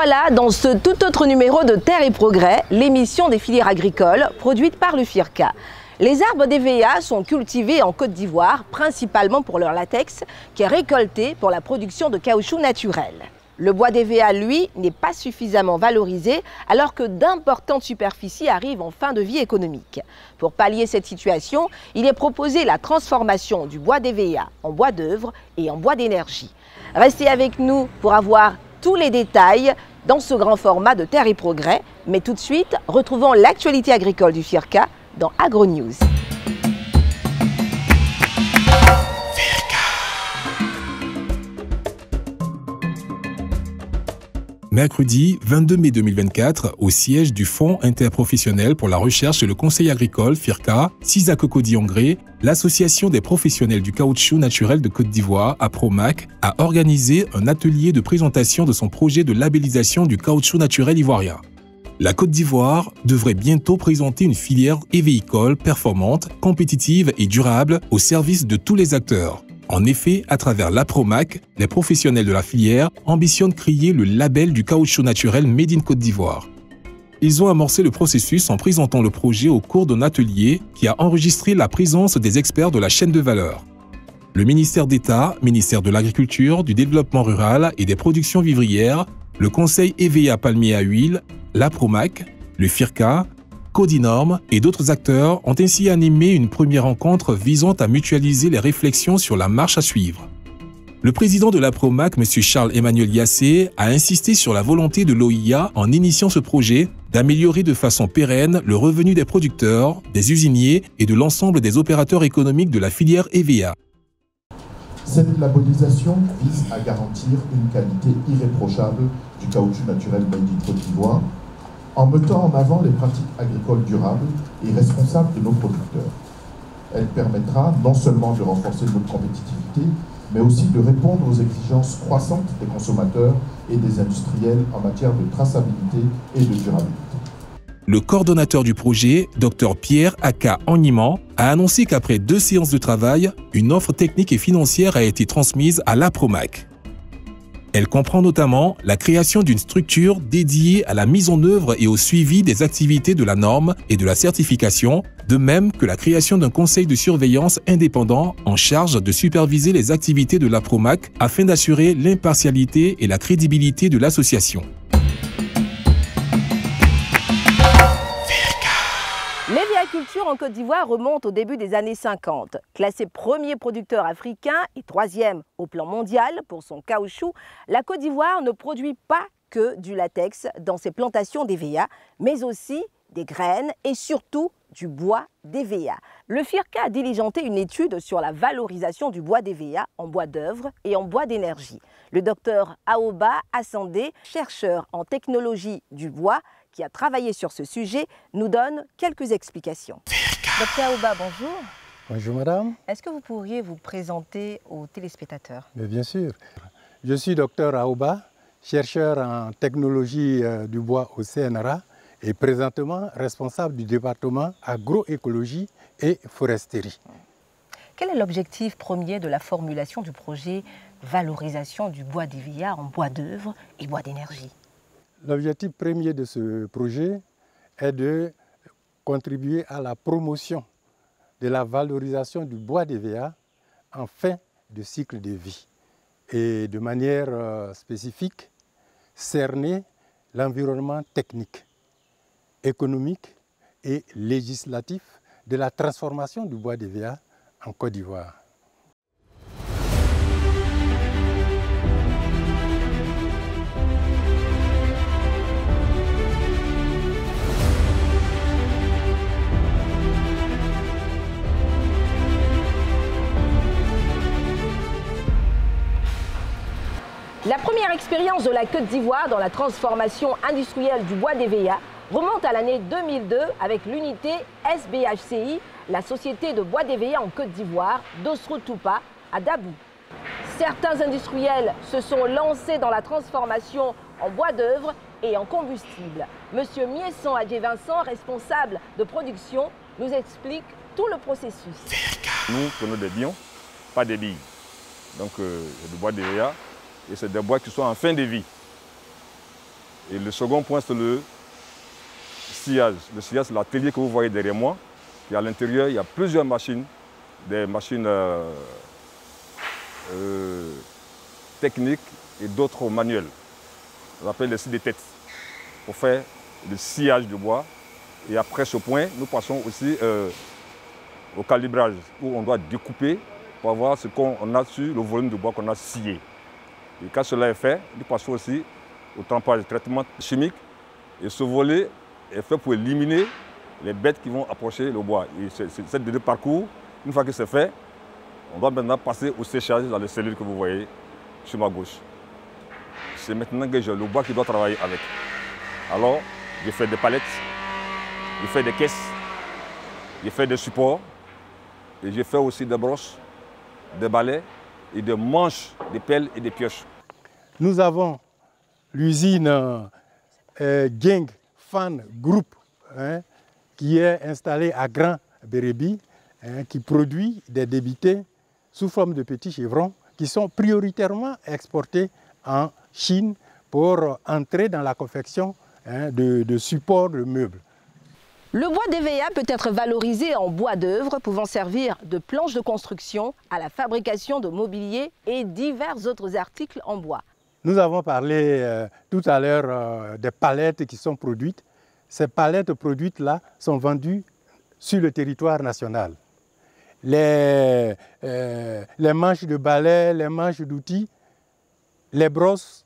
revoilà dans ce tout autre numéro de Terre et Progrès, l'émission des filières agricoles produite par le FIRCA. Les arbres d'EVA sont cultivés en Côte d'Ivoire, principalement pour leur latex, qui est récolté pour la production de caoutchouc naturel. Le bois d'EVA, lui, n'est pas suffisamment valorisé, alors que d'importantes superficies arrivent en fin de vie économique. Pour pallier cette situation, il est proposé la transformation du bois d'EVA en bois d'œuvre et en bois d'énergie. Restez avec nous pour avoir tous les détails dans ce grand format de Terre et Progrès. Mais tout de suite, retrouvons l'actualité agricole du FIRCA dans AgroNews. Mercredi 22 mai 2024, au siège du Fonds interprofessionnel pour la recherche et le conseil agricole FIRCA, Sisak Kodi-Angré, l'Association des professionnels du caoutchouc naturel de Côte d'Ivoire, APROMAC, a organisé un atelier de présentation de son projet de labellisation du caoutchouc naturel ivoirien. La Côte d'Ivoire devrait bientôt présenter une filière évéicole performante, compétitive et durable au service de tous les acteurs. En effet, à travers l'APROMAC, les professionnels de la filière ambitionnent créer le label du caoutchouc naturel Made in Côte d'Ivoire. Ils ont amorcé le processus en présentant le projet au cours d'un atelier qui a enregistré la présence des experts de la chaîne de valeur. Le ministère d'État, ministère de l'Agriculture, du Développement rural et des productions vivrières, le Conseil EVA Palmier à huile, l'APROMAC, le FIRCA, Codinorm et d'autres acteurs ont ainsi animé une première rencontre visant à mutualiser les réflexions sur la marche à suivre. Le président de l'APROMAC, M. Charles-Emmanuel Yassé, a insisté sur la volonté de l'OIA en initiant ce projet d'améliorer de façon pérenne le revenu des producteurs, des usiniers et de l'ensemble des opérateurs économiques de la filière EVA. Cette labellisation vise à garantir une qualité irréprochable du caoutchouc naturel Made in Côte d'Ivoire, en mettant en avant les pratiques agricoles durables et responsables de nos producteurs. Elle permettra non seulement de renforcer notre compétitivité, mais aussi de répondre aux exigences croissantes des consommateurs et des industriels en matière de traçabilité et de durabilité. Le coordonnateur du projet, Dr Pierre Aka Animan, a annoncé qu'après 2 séances de travail, une offre technique et financière a été transmise à l'APROMAC. Elle comprend notamment la création d'une structure dédiée à la mise en œuvre et au suivi des activités de la norme et de la certification, de même que la création d'un conseil de surveillance indépendant en charge de superviser les activités de l'APROMAC afin d'assurer l'impartialité et la crédibilité de l'association. L'éviaculture en Côte d'Ivoire remonte au début des années 50. Classée premier producteur africain et 3e au plan mondial pour son caoutchouc, la Côte d'Ivoire ne produit pas que du latex dans ses plantations d'EVA, mais aussi des graines et surtout du bois d'EVA. Le FIRCA a diligenté une étude sur la valorisation du bois d'EVA en bois d'œuvre et en bois d'énergie. Le docteur Aoba Assandé, chercheur en technologie du bois, qui a travaillé sur ce sujet, nous donne quelques explications. Docteur Aoba, bonjour. Bonjour madame. Est-ce que vous pourriez vous présenter aux téléspectateurs? Mais bien sûr. Je suis docteur Aoba, chercheur en technologie du bois au CNRA et présentement responsable du département agroécologie et foresterie. Quel est l'objectif premier de la formulation du projet valorisation du bois d'EVA en bois d'œuvre et bois d'énergie? L'objectif premier de ce projet est de contribuer à la promotion de la valorisation du bois d'EVA en fin de cycle de vie et de manière spécifique cerner l'environnement technique, économique et législatif de la transformation du bois d'EVA en Côte d'Ivoire. La première expérience de la Côte d'Ivoire dans la transformation industrielle du bois d'EVA remonte à l'année 2002 avec l'unité SBHCI, la société de bois d'EVA en Côte d'Ivoire, d'Osrotoupa à Dabou. Certains industriels se sont lancés dans la transformation en bois d'œuvre et en combustible. Monsieur Miesson Adjé-Vincent, responsable de production, nous explique tout le processus. Nous prenons des bions, pas des billes. Donc du bois d'EVA et c'est des bois qui sont en fin de vie. Et le second point, c'est le sciage. Le sciage, c'est l'atelier que vous voyez derrière moi. Et à l'intérieur, il y a plusieurs machines, des machines techniques et d'autres manuels. On appelle les scies de tête pour faire le sciage de bois. Et après ce point, nous passons aussi au calibrage où on doit découper pour voir ce qu'on a sur le volume de bois qu'on a scié. Et quand cela est fait, nous passons aussi au trempage, traitement chimique. Et ce volet est fait pour éliminer les bêtes qui vont approcher le bois. Et c'est deux parcours. Une fois que c'est fait, on doit maintenant passer au séchage dans les cellules que vous voyez sur ma gauche. C'est maintenant que j'ai le bois qui doit travailler avec. Alors, je fais des palettes, je fais des caisses, je fais des supports, et je fais aussi des brosses, des balais et des manches, des pelles et des pioches. Nous avons l'usine Geng Fan Group qui est installée à Grand Bérébi, qui produit des débités sous forme de petits chevrons qui sont prioritairement exportés en Chine pour entrer dans la confection de supports de meubles. Le bois d'EVA peut être valorisé en bois d'œuvre, pouvant servir de planche de construction à la fabrication de mobilier et divers autres articles en bois. Nous avons parlé tout à l'heure des palettes qui sont produites. Ces palettes produites-là sont vendues sur le territoire national. Les manches de balais, les manches d'outils, les brosses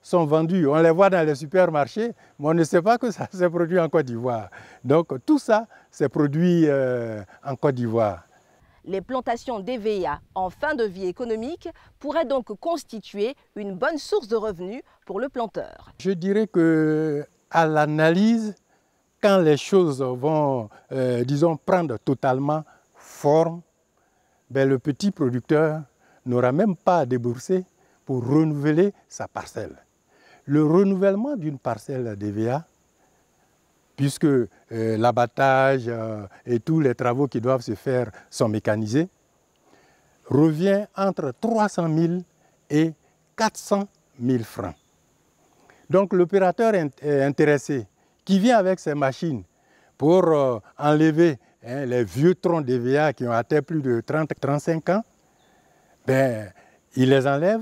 sont vendues. On les voit dans les supermarchés, mais on ne sait pas que ça s'est produit en Côte d'Ivoire. Donc tout ça, c'est produit en Côte d'Ivoire. Les plantations d'EVA en fin de vie économique pourraient donc constituer une bonne source de revenus pour le planteur. Je dirais qu'à l'analyse, quand les choses vont, disons, prendre totalement forme, ben, le petit producteur n'aura même pas à débourser pour renouveler sa parcelle. Le renouvellement d'une parcelle d'EVA, puisque l'abattage et tous les travaux qui doivent se faire sont mécanisés, revient entre 300 000 et 400 000 francs. Donc l'opérateur intéressé qui vient avec ses machines pour enlever les vieux troncs d'EVA qui ont atteint plus de 30-35 ans, ben, il les enlève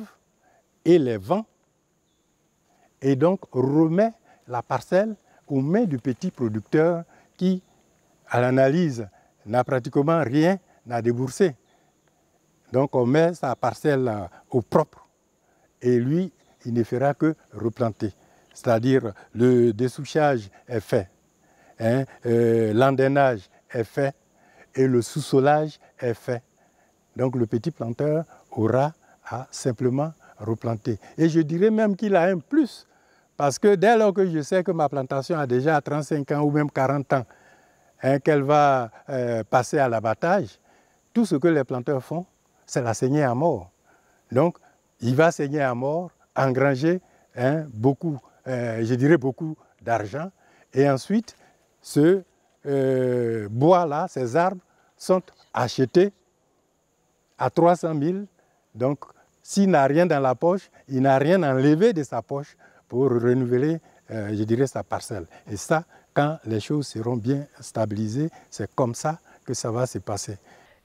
et les vend et donc remet la parcelle aux mains du petit producteur qui, à l'analyse, n'a pratiquement rien à débourser. Donc on met sa parcelle au propre et lui, il ne fera que replanter. C'est-à-dire le dessouchage est fait, l'endainage est fait et le sous-solage est fait. Donc le petit planteur aura à simplement replanter. Et je dirais même qu'il a un plus, parce que dès lors que je sais que ma plantation a déjà 35 ans ou même 40 ans, qu'elle va passer à l'abattage, tout ce que les planteurs font, c'est la saigner à mort. Donc il va saigner à mort, engranger beaucoup, je dirais beaucoup d'argent, et ensuite ce bois-là, ces arbres, sont achetés à 300 000. Donc, s'il n'a rien dans la poche, il n'a rien enlevé de sa poche pour renouveler, je dirais, sa parcelle. Et ça, quand les choses seront bien stabilisées, c'est comme ça que ça va se passer.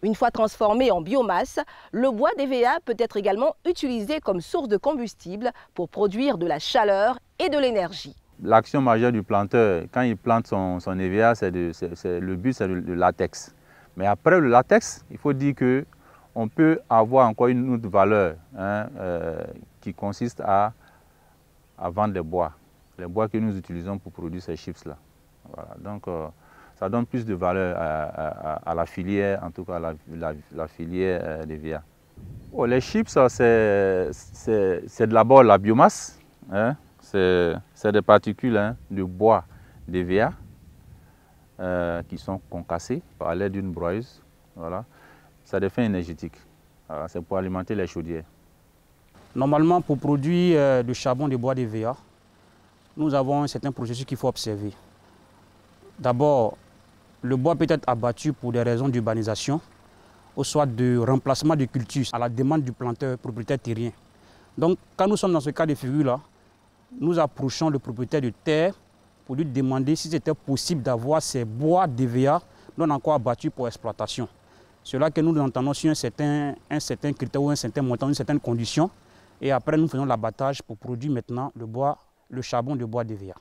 Une fois transformé en biomasse, le bois d'EVA peut être également utilisé comme source de combustible pour produire de la chaleur et de l'énergie. L'action majeure du planteur, quand il plante son EVA, le but c'est le latex. Mais après le latex, il faut dire qu'on peut avoir encore une autre valeur qui consiste à vendre les bois que nous utilisons pour produire ces chips-là. Voilà. Donc ça donne plus de valeur à la filière, en tout cas la filière d'EVA. Oh, les chips, c'est d'abord la biomasse. C'est des particules de bois d'EVA qui sont concassées par l'aide d'une broyeuse. Voilà. Ça a des fins énergétiques. Voilà. C'est pour alimenter les chaudières. Normalement, pour produire du charbon de bois d'EVA, nous avons un certain processus qu'il faut observer. D'abord, le bois peut être abattu pour des raisons d'urbanisation ou soit de remplacement de cultures à la demande du planteur propriétaire terrien. Donc, quand nous sommes dans ce cas de figure-là, nous approchons le propriétaire de terre pour lui demander si c'était possible d'avoir ces bois d'EVA non encore abattus pour exploitation. C'est là que nous entendons sur un certain critère ou un certain montant, une certaine condition. Et après, nous faisons l'abattage pour produire maintenant le charbon de bois d'EVA.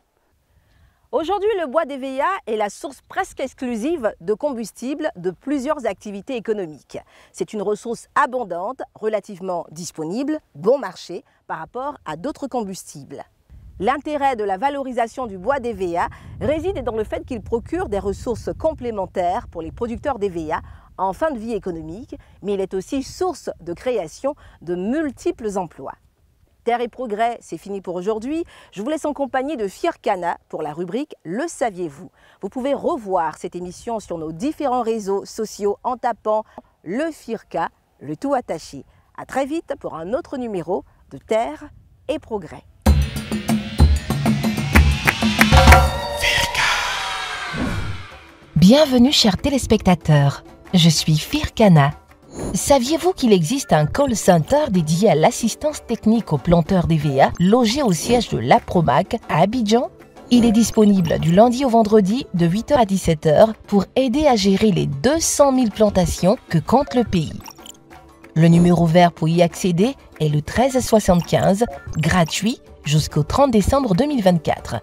Aujourd'hui, le bois d'EVA est la source presque exclusive de combustible de plusieurs activités économiques. C'est une ressource abondante, relativement disponible, bon marché par rapport à d'autres combustibles. L'intérêt de la valorisation du bois d'EVA réside dans le fait qu'il procure des ressources complémentaires pour les producteurs d'EVA en fin de vie économique, mais il est aussi source de création de multiples emplois. Terre et Progrès, c'est fini pour aujourd'hui. Je vous laisse en compagnie de Firkana pour la rubrique « Le saviez-vous ». Vous pouvez revoir cette émission sur nos différents réseaux sociaux en tapant « Le Firka », le tout attaché. À très vite pour un autre numéro de Terre et Progrès. Bienvenue chers téléspectateurs, je suis Firkana. Saviez-vous qu'il existe un call center dédié à l'assistance technique aux planteurs d'EVA logé au siège de l'APROMAC à Abidjan? Il est disponible du lundi au vendredi de 8h à 17h pour aider à gérer les 200 000 plantations que compte le pays. Le numéro vert pour y accéder est le 1375, gratuit jusqu'au 30 décembre 2024.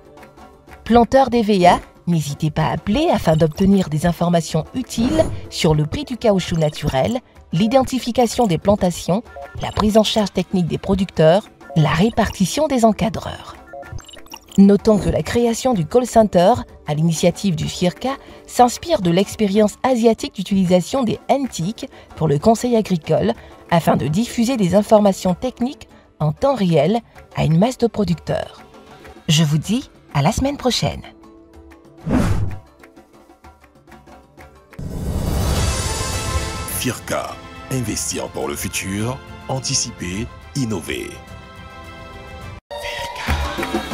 Planteurs d'EVA, n'hésitez pas à appeler afin d'obtenir des informations utiles sur le prix du caoutchouc naturel, l'identification des plantations, la prise en charge technique des producteurs, la répartition des encadreurs. Notons que la création du call center, à l'initiative du FIRCA, s'inspire de l'expérience asiatique d'utilisation des NTIC pour le conseil agricole afin de diffuser des informations techniques en temps réel à une masse de producteurs. Je vous dis à la semaine prochaine. FIRCA, investir pour le futur, anticiper, innover. FIRCA.